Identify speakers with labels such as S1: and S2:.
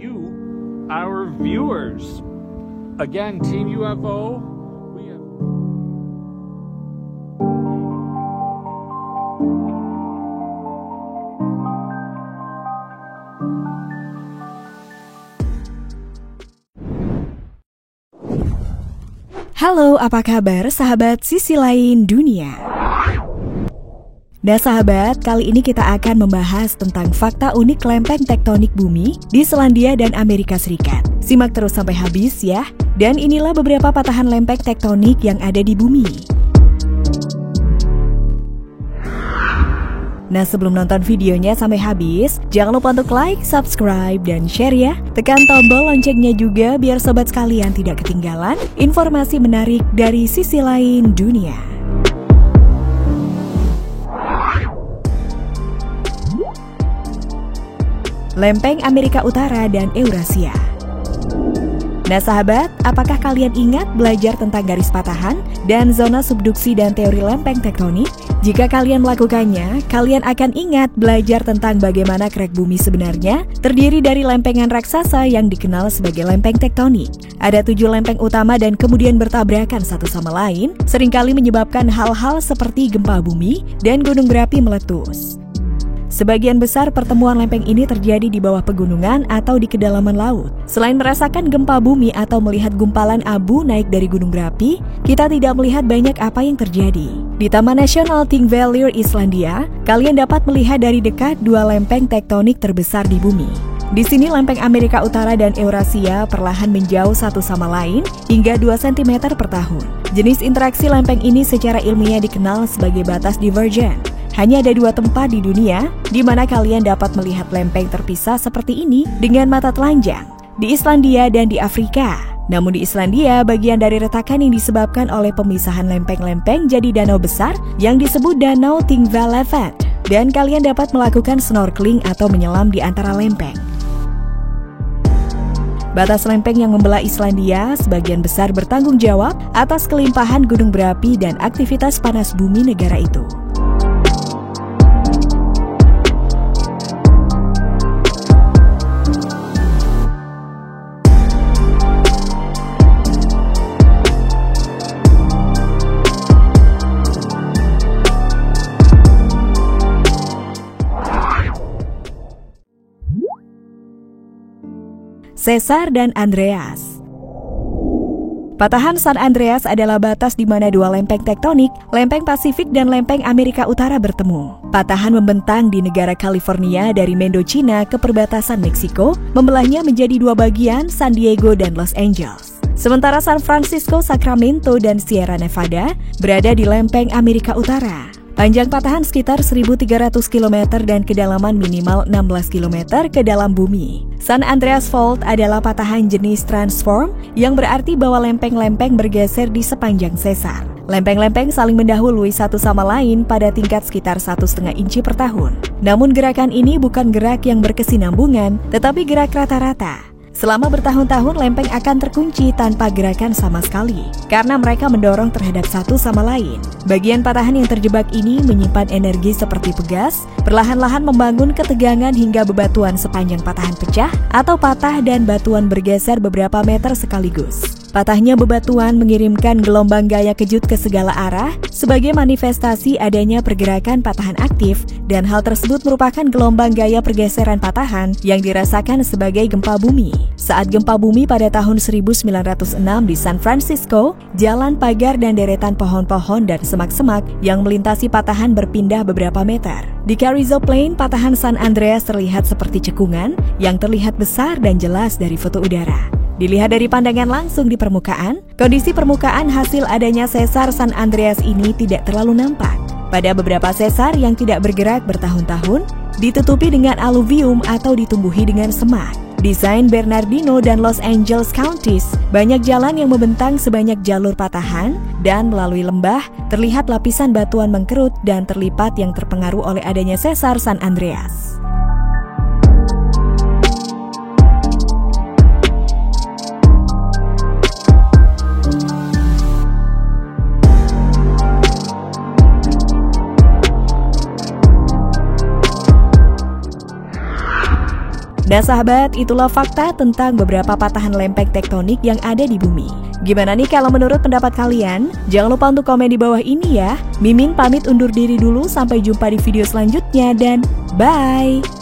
S1: you, our viewers. Again, Team UFO, we have...
S2: Halo, apa kabar sahabat sisi lain dunia? Nah sahabat, kali ini kita akan membahas tentang fakta unik lempeng tektonik bumi di Selandia dan Amerika Serikat. Simak terus sampai habis ya. Dan inilah beberapa patahan lempeng tektonik yang ada di bumi. Nah sebelum nonton videonya sampai habis, jangan lupa untuk like, subscribe, dan share ya. Tekan tombol loncengnya juga biar sobat sekalian tidak ketinggalan informasi menarik dari sisi lain dunia. Lempeng Amerika Utara dan Eurasia. Nah sahabat, apakah kalian ingat belajar tentang garis patahan dan zona subduksi dan teori lempeng tektonik? Jika kalian melakukannya, kalian akan ingat belajar tentang bagaimana krek bumi sebenarnya terdiri dari lempengan raksasa yang dikenal sebagai lempeng tektonik. Ada 7 lempeng utama dan kemudian bertabrakan satu sama lain, seringkali menyebabkan hal-hal seperti gempa bumi dan gunung berapi meletus. Sebagian besar pertemuan lempeng ini terjadi di bawah pegunungan atau di kedalaman laut. Selain merasakan gempa bumi atau melihat gumpalan abu naik dari gunung berapi, kita tidak melihat banyak apa yang terjadi. Di Taman Nasional Thingvellir, Islandia, kalian dapat melihat dari dekat 2 lempeng tektonik terbesar di bumi. Di sini lempeng Amerika Utara dan Eurasia perlahan menjauh satu sama lain hingga 2 cm per tahun. Jenis interaksi lempeng ini secara ilmiah dikenal sebagai batas divergen. Hanya ada 2 tempat di dunia di mana kalian dapat melihat lempeng terpisah seperti ini dengan mata telanjang, di Islandia dan di Afrika. Namun di Islandia, bagian dari retakan yang disebabkan oleh pemisahan lempeng-lempeng jadi danau besar yang disebut Danau Thingvellevat, dan kalian dapat melakukan snorkeling atau menyelam di antara lempeng. Batas lempeng yang membelah Islandia sebagian besar bertanggung jawab atas kelimpahan gunung berapi dan aktivitas panas bumi negara itu. Caesar dan Andreas. Patahan San Andreas adalah batas di mana 2 lempeng tektonik, lempeng Pasifik dan lempeng Amerika Utara bertemu. Patahan membentang di negara California dari Mendocino ke perbatasan Meksiko, membelahnya menjadi 2 bagian, San Diego dan Los Angeles. Sementara San Francisco, Sacramento, dan Sierra Nevada berada di lempeng Amerika Utara. Panjang patahan sekitar 1.300 km dan kedalaman minimal 16 km ke dalam bumi. San Andreas Fault adalah patahan jenis transform yang berarti bahwa lempeng-lempeng bergeser di sepanjang sesar. Lempeng-lempeng saling mendahului satu sama lain pada tingkat sekitar 1,5 inci per tahun. Namun gerakan ini bukan gerak yang berkesinambungan, tetapi gerak rata-rata. Selama bertahun-tahun lempeng akan terkunci tanpa gerakan sama sekali karena mereka mendorong terhadap satu sama lain. Bagian patahan yang terjebak ini menyimpan energi seperti pegas, perlahan-lahan membangun ketegangan hingga bebatuan sepanjang patahan pecah atau patah dan batuan bergeser beberapa meter sekaligus. Patahnya bebatuan mengirimkan gelombang gaya kejut ke segala arah sebagai manifestasi adanya pergerakan patahan aktif, dan hal tersebut merupakan gelombang gaya pergeseran patahan yang dirasakan sebagai gempa bumi. Saat gempa bumi pada tahun 1906 di San Francisco, jalan pagar dan deretan pohon-pohon dan semak-semak yang melintasi patahan berpindah beberapa meter. Di Carrizo Plain, patahan San Andreas terlihat seperti cekungan yang terlihat besar dan jelas dari foto udara. Dilihat dari pandangan langsung di permukaan, kondisi permukaan hasil adanya sesar San Andreas ini tidak terlalu nampak. Pada beberapa sesar yang tidak bergerak bertahun-tahun, ditutupi dengan aluvium atau ditumbuhi dengan semak. Di San Bernardino dan Los Angeles Counties, banyak jalan yang membentang sebanyak jalur patahan, dan melalui lembah, terlihat lapisan batuan mengkerut dan terlipat yang terpengaruh oleh adanya sesar San Andreas. Nah sahabat, itulah fakta tentang beberapa patahan lempeng tektonik yang ada di bumi. Gimana nih kalau menurut pendapat kalian? Jangan lupa untuk komen di bawah ini ya. Mimin pamit undur diri dulu, sampai jumpa di video selanjutnya dan bye!